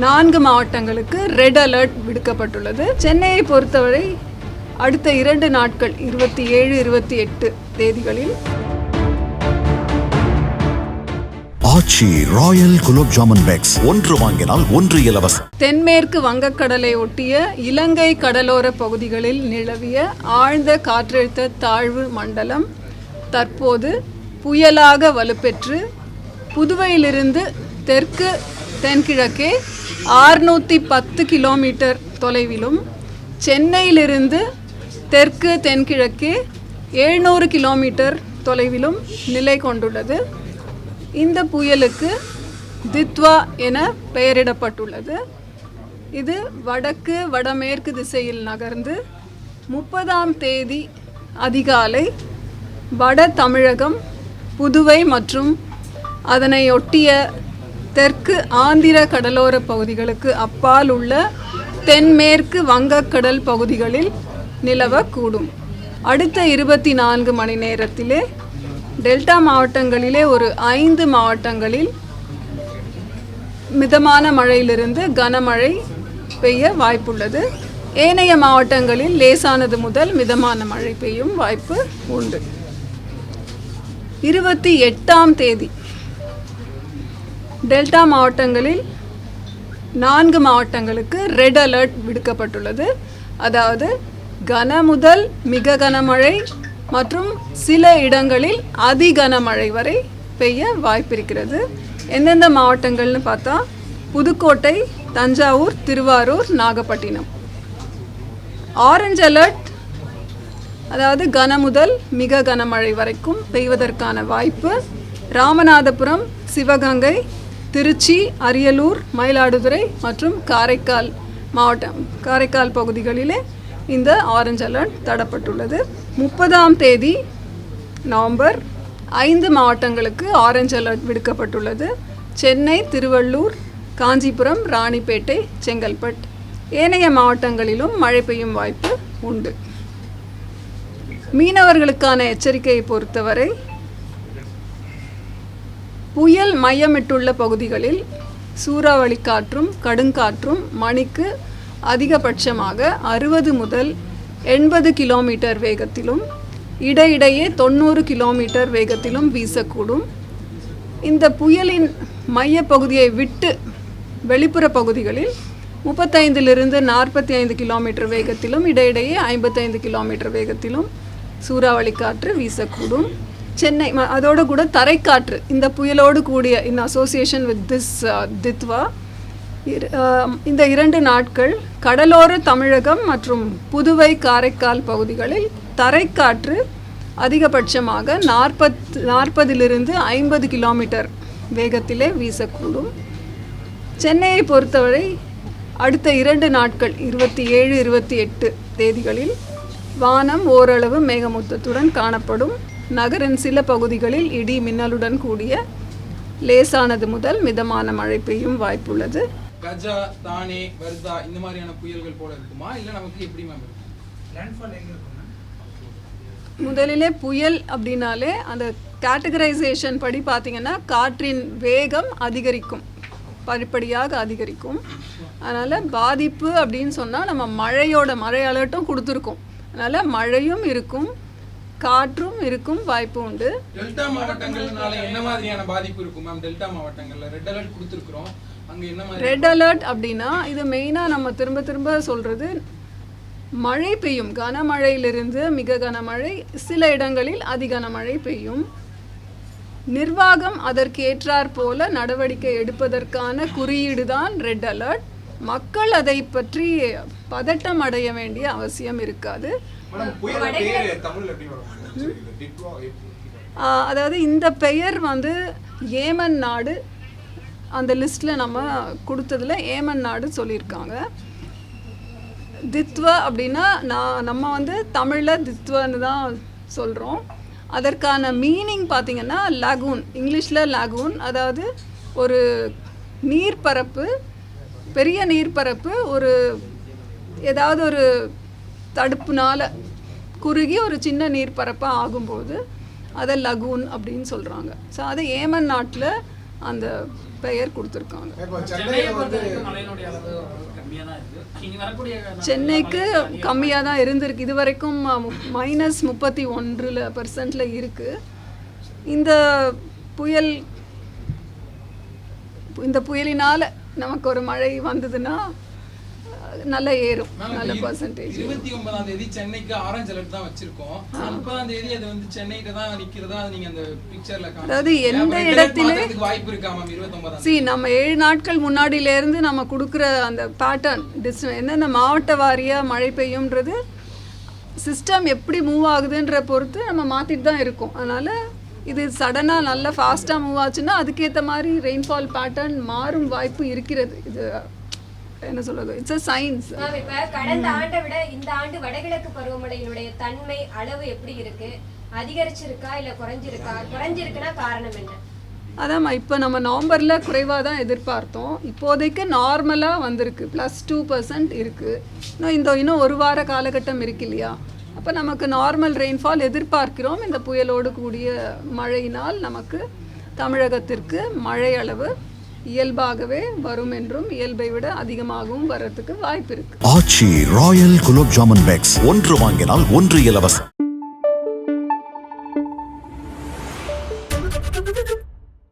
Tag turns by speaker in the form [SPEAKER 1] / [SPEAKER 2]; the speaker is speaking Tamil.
[SPEAKER 1] 4 மாவட்டங்களுக்கு ரெட் அலர்ட் விடுக்கப்பட்டுள்ளது. சென்னையை பொறுத்தவரை அடுத்த 2 நாட்கள் 27, 28 தேதிகளில்
[SPEAKER 2] ஆச்சி ராயல் குலோப் ஜாமுன் பேக்ஸ் 1 வாங்கினால் 1 இலவசம்.
[SPEAKER 1] தென்மேற்கு வங்கக்கடலை ஒட்டிய இலங்கை கடலோர பகுதிகளில் நிலவிய ஆழ்ந்த காற்றழுத்த தாழ்வு மண்டலம் தற்போது புயலாக வலுப்பெற்று புதுவையிலிருந்து தெற்கு தென்கிழக்கே 610 கிலோமீட்டர் தொலைவிலும் சென்னையிலிருந்து தெற்கு தென்கிழக்கே 700 கிலோமீட்டர் தொலைவிலும் நிலை கொண்டுள்ளது. இந்த புயலுக்கு தித்வா என பெயரிடப்பட்டுள்ளது. இது வடக்கு வடமேற்கு திசையில் நகர்ந்து 30ஆம் தேதி அதிகாலை வட தமிழகம், புதுவை மற்றும் அதனை ஒட்டிய தெற்கு ஆந்திர கடலோர பகுதிகளுக்கு அப்பால் உள்ள தென்மேற்கு வங்கக்கடல் பகுதிகளில் நிலவக்கூடும். அடுத்த 24 மணி நேரத்திலே டெல்டா மாவட்டங்களிலே ஒரு 5 மாவட்டங்களில் மிதமான மழையிலிருந்து கனமழை பெய்ய வாய்ப்புள்ளது. ஏனைய மாவட்டங்களில் லேசானது முதல் மிதமான மழை பெய்யும் வாய்ப்பு உண்டு. 28ஆம் தேதி டெல்டா மாவட்டங்களில் 4 மாவட்டங்களுக்கு ரெட் அலர்ட் விடுக்கப்பட்டுள்ளது. அதாவது கன முதல் மிக கனமழை மற்றும் சில இடங்களில் அதி கனமழை வரை பெய்ய வாய்ப்பிருக்கிறது. எந்தெந்த மாவட்டங்கள்னு பார்த்தா புதுக்கோட்டை, தஞ்சாவூர், திருவாரூர், நாகப்பட்டினம். ஆரஞ்சு அலர்ட் அதாவது கன முதல் மிக கனமழை வரைக்கும் பெய்வதற்கான வாய்ப்பு ராமநாதபுரம், சிவகங்கை, திருச்சி, அரியலூர், மயிலாடுதுறை மற்றும் காரைக்கால் காரைக்கால் பகுதிகளிலே இந்த ஆரஞ்சு அலர்ட் தரப்பட்டுள்ளது. 30ஆம் தேதி நவம்பர் 5 மாவட்டங்களுக்கு ஆரஞ்சு அலர்ட் விடுக்கப்பட்டுள்ளது. சென்னை, திருவள்ளூர், காஞ்சிபுரம், ராணிப்பேட்டை, செங்கல்பட்டு. ஏனைய மாவட்டங்களிலும் மழை பெய்யும் வாய்ப்பு உண்டு. மீனவர்களுக்கான எச்சரிக்கையை பொறுத்தவரை புயல் மையமிட்டுள்ள பகுதிகளில் சூறாவளி காற்றும் கடுங்காற்றும் மணிக்கு அதிகபட்சமாக 60 முதல் 80 கிலோமீட்டர் வேகத்திலும் இடையிடையே 90 கிலோமீட்டர் வேகத்திலும் வீசக்கூடும். இந்த புயலின் மையப்பகுதியை விட்டு வெளிப்புற பகுதிகளில் 35 45 கிலோமீட்டர் வேகத்திலும் இடையிடையே 55 கிலோமீட்டர் வேகத்திலும் சூறாவளி காற்று வீசக்கூடும். சென்னை அதோடு கூட தரைக்காற்று இந்த புயலோடு கூடிய இன் அசோசியேஷன் வித் திஸ் தித்வா இந்த 2 நாட்கள் கடலோர தமிழகம் மற்றும் புதுவை காரைக்கால் பகுதிகளில் தரைக்காற்று அதிகபட்சமாக 40 50 கிலோமீட்டர் வேகத்திலே வீசக்கூடும். சென்னையை பொறுத்தவரை அடுத்த 2 நாட்கள் 27, 28 தேதிகளில் வானம் ஓரளவு மேகமூட்டத்துடன் காணப்படும். நகரின் சில பகுதிகளில் இடி மின்னலுடன் கூடிய லேசானது முதல் மிதமான மழை பெய்யும் வாய்ப்புள்ளது.
[SPEAKER 3] கஜா, தானே, வர்தா இந்த மாதிரியான புயல்கள் போல இருக்குமா இல்லை நமக்கு எப்படி மேம் லேண்ட்ஃபால் எங்க இருக்குமா?
[SPEAKER 1] முதலிலே புயல் அப்படின்னாலே அந்த கேட்டகரைசேஷன் படி பார்த்தீங்கன்னா காற்றின் வேகம் அதிகரிக்கும், படிப்படியாக அதிகரிக்கும். அதனால் பாதிப்பு அப்படின்னு சொன்னால் நம்ம மழை அலர்ட்டும் கொடுத்துருக்கோம். அதனால் மழையும் இருக்கும், காற்றும் இருக்கும் வாய்ப்பு உண்டு.
[SPEAKER 3] டெல்டா மாவட்டங்கள்னால என்ன மாதிரியான பாதிப்பு இருக்கும் மேம்? டெல்டா மாவட்டங்களில் ரெட் அலர்ட் கொடுத்துருக்குறோம், அங்கே என்ன மாதிரி
[SPEAKER 1] ரெட் அலர்ட் அப்படின்னா இது மெயினாக நம்ம திரும்ப சொல்கிறது மழை பெய்யும். கனமழையிலிருந்து மிக கனமழை, சில இடங்களில் அதி கனமழை பெய்யும். நிர்வாகம் அதற்கு ஏற்றாற் போல நடவடிக்கை எடுப்பதற்கான குறியீடு தான் ரெட் அலர்ட். மக்கள் அதை பற்றி பதட்டம் அடைய வேண்டிய அவசியம் இருக்காது. அதாவது இந்த பெயர் ஏமன் நாடு அந்த லிஸ்ட்டில் நம்ம கொடுத்ததில் ஏமன் நாடு சொல்லியிருக்காங்க. தித்வா அப்படின்னா நம்ம தமிழில் தித்வான்னு தான் சொல்கிறோம். அதற்கான மீனிங் பார்த்திங்கன்னா லகூன், இங்கிலீஷில் லகூன், அதாவது ஒரு நீர்ப்பரப்பு, பெரிய நீர்ப்பரப்பு ஏதாவது ஒரு தடுப்புனால் குறுகி ஒரு சின்ன நீர்ப்பரப்பாக ஆகும்போது அதை லகூன் அப்படின்னு சொல்கிறாங்க. ஸோ அது ஏமன் நாட்டில் அந்த பெயர் கொடுத்துருக்காங்க. சென்னைக்கு கம்மியாக தான் இருந்திருக்கு, இது வரைக்கும் -31% இருக்குது. இந்த புயலினால் நமக்கு ஒரு மழை வந்ததுன்னா நல்லா ஏறும், நல்ல பர்சன்டேஜ்.
[SPEAKER 3] 29ஆம் தேதி சென்னைக்கு ஆரஞ்சு அலர்ட் தான் வச்சிருக்கோம். 30ஆம் தேதி அது வந்து சென்னையில தான் நிக்கிறதா நீங்க அந்த பிக்சர்ல காணலாம்.
[SPEAKER 1] அதாவது எந்த இடத்திலே
[SPEAKER 3] வாய்ப்பு இருக்கா மேம் 29ஆம்
[SPEAKER 1] நம்ம 7 நாட்கள் முன்னாடியிலேருந்து நம்ம கொடுக்குற அந்த பேட்டர்ன் எந்தெந்த மாவட்ட வாரியாக மழை பெய்யும்ன்றது சிஸ்டம் எப்படி மூவ் ஆகுதுன்ற பொறுத்து நம்ம மாற்றிட்டு தான் இருக்கோம். அதனால் இது சடனாக நல்லா ஃபாஸ்ட்டாக மூவ் ஆச்சுன்னா அதுக்கேற்ற மாதிரி ரெயின்ஃபால் பேட்டர்ன் மாறும் வாய்ப்பு இருக்கிறது. இது என்ன சொல்றது, இட்ஸ் a சயின்ஸ்.
[SPEAKER 4] இப்ப கடந்த ஆண்டை விட இந்த ஆண்டு வடகிழக்கு பருவமழையினுடைய தன்மை அளவு எப்படி இருக்கு? அதிகரிச்சிருக்கா இல்ல குறைஞ்சிருக்கா? குறைஞ்சிருக்குன்னா காரணம் என்ன?
[SPEAKER 1] அதாம்மா, இப்போ நம்ம நவம்பரில் குறைவாக தான் எதிர்பார்த்தோம். இப்போதைக்கு நார்மலாக வந்திருக்கு, +2% இருக்குது. இன்னும் ஒரு வார காலகட்டம் இருக்கு இல்லையா? அப்போ நமக்கு நார்மல் ரெயின்ஃபால் எதிர்பார்க்கிறோம். இந்த புயலோடு கூடிய மழையினால் நமக்கு தமிழகத்திற்கு மழை அளவு இயல்பாகவே வரும் என்றும் இயல்பை விட அதிகமாகவும் வர்றதுக்கு வாய்ப்பு இருக்கு.
[SPEAKER 2] ஆச்சி ராயல் குலோப் ஜாமுன் பேக்ஸ் 1 வாங்கினால் 1 இலவசம்.